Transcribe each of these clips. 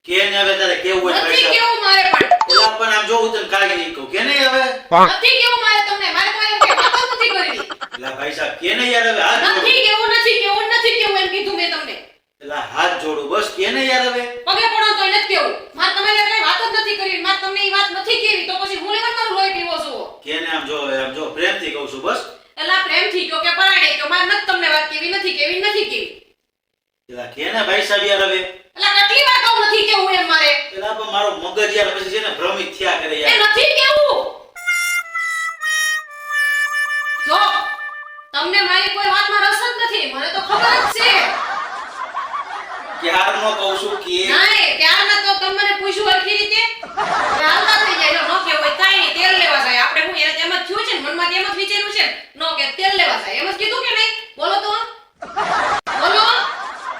કેને હવે તારે કેવું હોય નથી પૈસા કેવું મારે પણ એલા પણ આમ જોઉં તને કાઢી નહીં કહું કેને હવે નથી કેવું મારે તમને મારે તો એમ કે વાતો નથી કરવી એલા પૈસા કેને યાર હવે હાથ જોડું નથી કેવું નથી કેવું નથી કેવું એમ કીધું મેં તમને એલા હાથ જોડું બસ કેને યાર હવે પગે પડો તો નથી કેવું મારે તમારે કઈ વાત જ નથી કરવી મારે તમને એ વાત નથી કેવી તો પછી હું લેવન મારું લોહી પીવો છો કેને આમ જો પ્રેમથી કહું છું બસ એલા પ્રેમથી કયો કે પરાણે કયો મારે નથી તમને વાત કેવી નથી કેવી એલા કેને પૈસા યાર હવે એલા કેટલી વાર કહું નથી કેવું એમ મારે એલા પણ મારો મગજ યાર પછી છે ને ભ્રમિત થયા કરે એ યાર નથી કેવું જો તમને મારી કોઈ વાતમાં રસ જ નથી મને તો ખબર જ છે ક્યારનો કહું છું કે નહીં ત્યારના તો તમને પૂછ્યું હરખી રીતે હવે હાલતા થઈ જાય જો ન કે હોય કાઈ નહીં તેલ લેવા જાય આપણે હું એને તેમ જ થયું છે ને મનમાં તેમ જ વિચાર્યું છે ને ન કે તેલ લેવા જાય એમ જ કીધું કે નહીં બોલો તો બોલો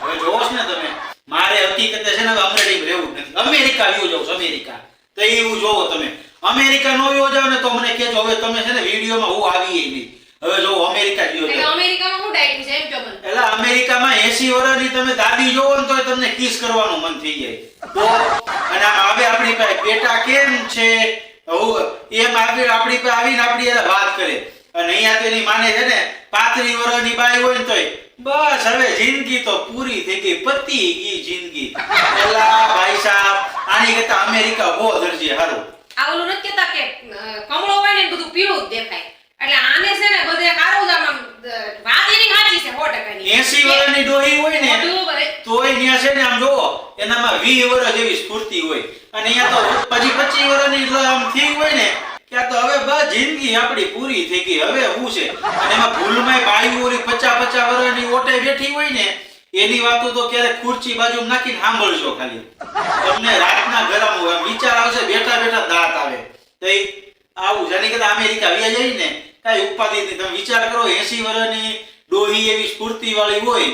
હવે જોવો છો ને તમે મારે હકીકતે છે ને હવે અમેરિકા રહેવું જ નથી અમેરિકા વ્યૂ જાઉં છું અમેરિકા તો એવું જોવો તમે અમેરિકા નો વ્યૂ જાવ ને તો મને કહેજો હવે તમે છે ને વિડિયોમાં હું આવી નહીં હવે જો અમેરિકા વ્યૂ એટલે જાવ અમેરિકામાં હું ડાયટ છે એમ કે મને એલા અમેરિકામાં 80 વર્ષની તમે દાદી જોવો ને તો તમને કિસ કરવાનું મન થઈ જાય તો અને હવે આપણી પાસે બેટા કેમ છે એમ આપણી પાસે આવીને આપણી એને વાત કરે અને અહીંયા તો એની માને છે ને 35 વર્ષની બાઈ હોય ને તોય બસ હવે જિંદગી તો પૂરી થઈ ગઈ પતી ગઈ જિંદગી એલા ભાઈ સાહેબ આની કરતા અમેરિકા બહુ દરજી હારું આ ઓલું નથી કહેતા કે કમળો હોય ને બધું પીળું જ દેખાય એટલે આને છે ને બધે કાળું જ આમ વાત એની સાચી છે 100% ની 80 વર્ષની ડોહી હોય ને મોઢું ભરે. તોય ન્યા છે ને આમ જોવો એનામાં 20 વર્ષ જેવી સ્ફૂર્તિ હોય અને અહીંયા તો પછી 25 વર્ષની જો આમ થઈ હોય ને ત્યાં તો હવે બસ જિંદગી આપણી પૂરી થઈ ગઈ હવે હું છે અને એમાં ભૂલમાંય બાયું ઓલી 50 વર્ષની ઓટે બેઠી હોય ને એની વાતો તો ક્યારેક ખુરચી બાજુ નાખીને સાંભળજો ખાલી તમને રાતના ગરમ હોય વિચાર આવશે બેઠા બેઠા દાંત આવે તો એ આવું જાની કે અમેરિકા વ્યા જાય ને કાઈ ઉપાધિ નહીં તમે વિચાર કરો 80 વર્ષની ડોહી એવી સ્ફૂર્તિ વાળી હોય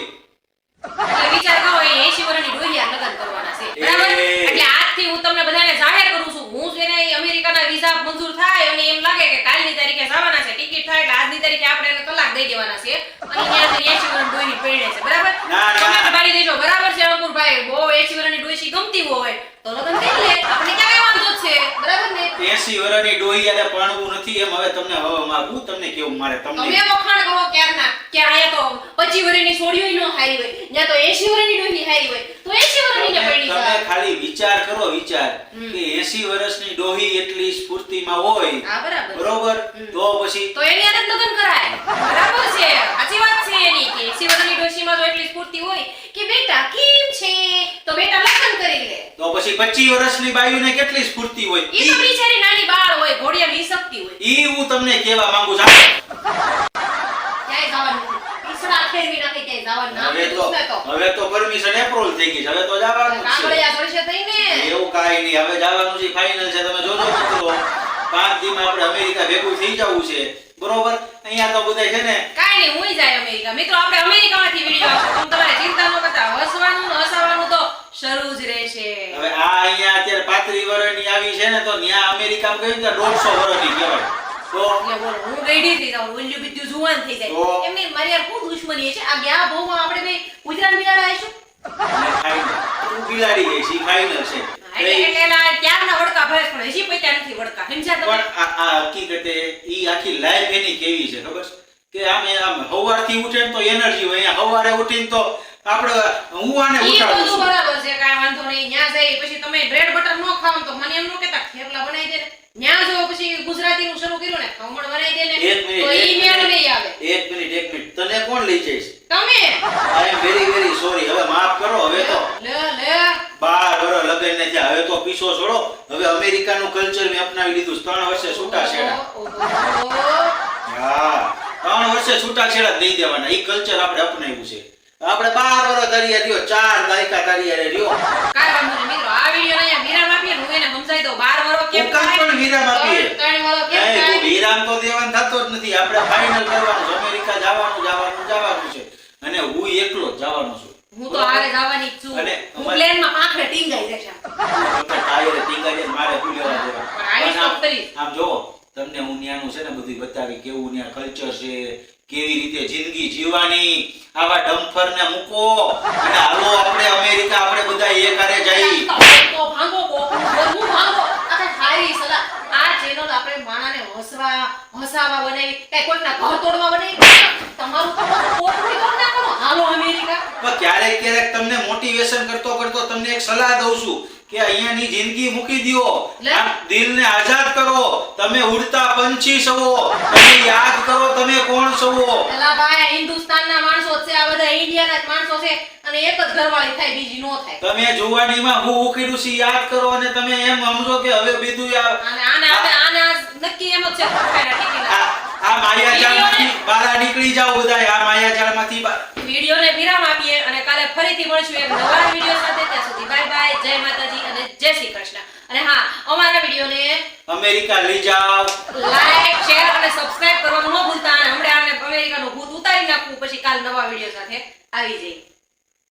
એટલે વિચાર કરો એ 80 વર્ષની ડોહિયા લગન કરવાના છે બરાબર એટલે આજથી હું તમને બધાને જાહેર કરું છું હું જેને અમેરિકાના વિઝા મંજૂર થાય અને એમ લાગે કે કાલની તારીખે જવાના છે ટિકિટ થાય એટલે આજની તારીખે આપણે એને તલાક દઈ દેવાના છે અને ત્યાંથી 80 વર્ષની ડોહી પેડે છે બરાબર ના, ના. તમે બાળી દેજો બરાબર છે અંકુરભાઈ બહુ 80 વર્ષની ડોહી ગમતી હોય તો લગન કરી લે આપણે ક્યાં વાંધો છે બરાબર ને 80 વર્ષની ડોહી યારે પરણવું નથી એમ હવે તમને હવે મારું તમને કેવું મારે તમે તમને વખાણ કરો ક્યારના કે આયા તો 25 વર્ષની છોડીઓય નો હારી હોય ત્યાં તો 80 વર્ષની ડોહી હારી હોય તો 80 વર્ષની ને પડી તમે જાય ખાલી વિચાર કરો વિચાર કે 80 વર્ષની ડોહી એટલી સ્ફૂર્તિમાં હોય હા બરાબર બરોબર તો પછી તો એની આદત લગન કરાય બરાબર છે સાચી વાત છે એની કે 80 વર્ષની ડોશીમાં તો એટલી સ્ફૂર્તિ હોય કે બેટા કેમ છે તો બેટા લગન કરી લે તો પછી 25 વર્ષની બાયુને કેટલી સ્ફૂર્તિ હોય ઈ તો બિચારી નાની બાળ હોય ઘોડિયા ની શક્તિ હોય ઈ હું તમને કહેવા માંગુ છું ક્યાંય જવાનું નથી ઈસડા ફેરવી નાખે ક્યાંય જવાનું ના હવે તો પરમિશન એપ્રુવલ થઈ ગઈ છે હવે તો જવાનું જ છે કાગળિયા જોડશે થઈને એવું કાઈ નહીં હવે જવાનું છે ફાઇનલ છે તમે જોજો મિત્રો 5 દીમાં આપણે અમેરિકા ભેગું થઈ જવું છે બરોબર અહીંયા તો બધાય છે ને કાઈ નહીં હુંય જાય અમેરિકા મિત્રો આપણે અમેરિકામાંથી વિડિયો આવશે તમે તમારે ચિંતા ન કરતા હસવાનું ને હસાવાનું તો શરૂ જ રહેશે હવે આ અહીંયા અત્યારે 35 વર્ષની આવી છે ને તો ન્યા અમેરિકામાં ગઈ ને 150 વર્ષની કહેવાય તો એટલે બોલો હું રેડી થઈ જાઉં ઓલ્યું બીજું જુવાન થઈ જાય તો? એમને મારી યાર ખૂબ દુશ્મની છે આ ગયા ભોમાં આપણે બે ગુજરાત બિલાડા આવીશું ફાઇનલ તું બિલાડી ગઈ છે ફાઇનલ છે એટલે એના ક્યારના વડકા ભરે છે, પણ હજી પૈસા નથી વડકા સમજ્યા તમે પણ આ હકીકતે ઈ આખી લાઈફ એની કેવી છે ખબર છે કે આમ હવારથી ઉઠે ને તો એનર્જી હોય અહીંયા હવારે ઉઠીને તો આપણે હું આને ઈ ઉઠાડું બધું છું બરાબર છે કાઈ વાંધો નહીં ન્યા જઈ પછી તમે બ્રેડ બટર નો ખાવ તો મને એમ નો કહેતા થેપલા બનાવી દે ને ન્યા જો પછી ગુજરાતીનું શરૂ કર્યું ને ખમણ બનાવી દે ને એક મિનિટ, તો એક ઈ મેળ મિનિટ. નહીં આવે એક મિનિટ તને કોણ લઈ જઈશ તમે આઈ એમ વેરી સોરી હવે માફ કરો હવે તો લે 12 વર્ષ લગન ને થયા હવે તો પીછો છોડો હવે અમેરિકાનું કલ્ચર મેં અપનાવી લીધું 3 વર્ષે છૂટા છેડા ઓહો. હા 3 વર્ષે છૂટા છેડા દઈ દેવાના ઈ કલ્ચર આપણે અપનાવ્યું છે આપણે 12 વર્ષ તરીયા રહ્યો 4 દાયકા તરીયા રહ્યો કાઈ વાંધો નહીં મિત્રો આ વિડિયો અહીંયા વિરામ આપીએ ને હું એને સમજાવી દઉં 12 વર્ષ કેમ ઉકામ પણ વિરામ આપીએ. 3 વર્ષ કેમ નહીં, થાય તું વિરામ તો દેવાનું થતો જ નથી આપણે ફાઇનલ કરવાનું છે અમેરિકા જવાનું છે અને હું એકલો જ જવાનો છું હું તો હારે જવાની જ છું અને હું અમારે- પ્લેનમાં પાંખડે ટીંગાઈ જશે ટાયરે ટીંગાડીને મારે શું લેવા દેવા પણ આવીશ તો ખરી. આમ જો તમને હું ન્યાનું છે ને બધું બતાવી કેવું ન્યા કલ્ચર છે કેવી રીતે જિંદગી જીવવાની આવા ડમ્ફરને મૂકો અને હાલો આપણે અમેરિકા આપણે બધા એક હારે જઈ ફસાવા બનાવી કઈ કોઈકના ઘર તોડવા બનાવી તમારું તો પોટલી તોડ નાખો હાલો અમેરિકા પણ ક્યારેક ક્યારેક તમને મોટિવેશન કરતો કરતો તમને એક સલાહ દઉં છું કે અહીંયાની જિંદગી મૂકી દ્યો લે. આ દિલને આઝાદ કરો તમે ઉડતા પંછી છો તમે યાદ કરો તમે કોણ છો એલા ભાઈ હિન્દુસ્તાનના માણસો છે આ બધા ઇન્ડિયાના જ માણસો છે અને એક જ ઘરવાળી થાય બીજી નો થાય તમે જુવાનીમાં હું ઉખીડું છે યાદ કરો અને તમે એમ સમજો કે હવે બીજું અને આના નક્કી એમ જ છે ફટકારા ટીકીના આ માયાજાળમાંથી બહાર નીકળી જાઓ બધાય આ માયાજાળમાંથી બહાર વિડિયોને વિરામ આપીએ અને કાલે ફરીથી મળશું એક નવા વિડિયો સાથે ત્યાં સુધી બાય બાય જય માતાજી અને જય શ્રી કૃષ્ણ અને હા અમારા વિડિયોને અમેરિકા લઈ જાઓ લાઈક શેર અને સબસ્ક્રાઇબ કરવાનું ન ભૂલતા અને હમણાં આને અમેરિકાનું ભૂત ઉતારી નાખવું પછી કાલ નવા વિડિયો સાથે આવી જઈએ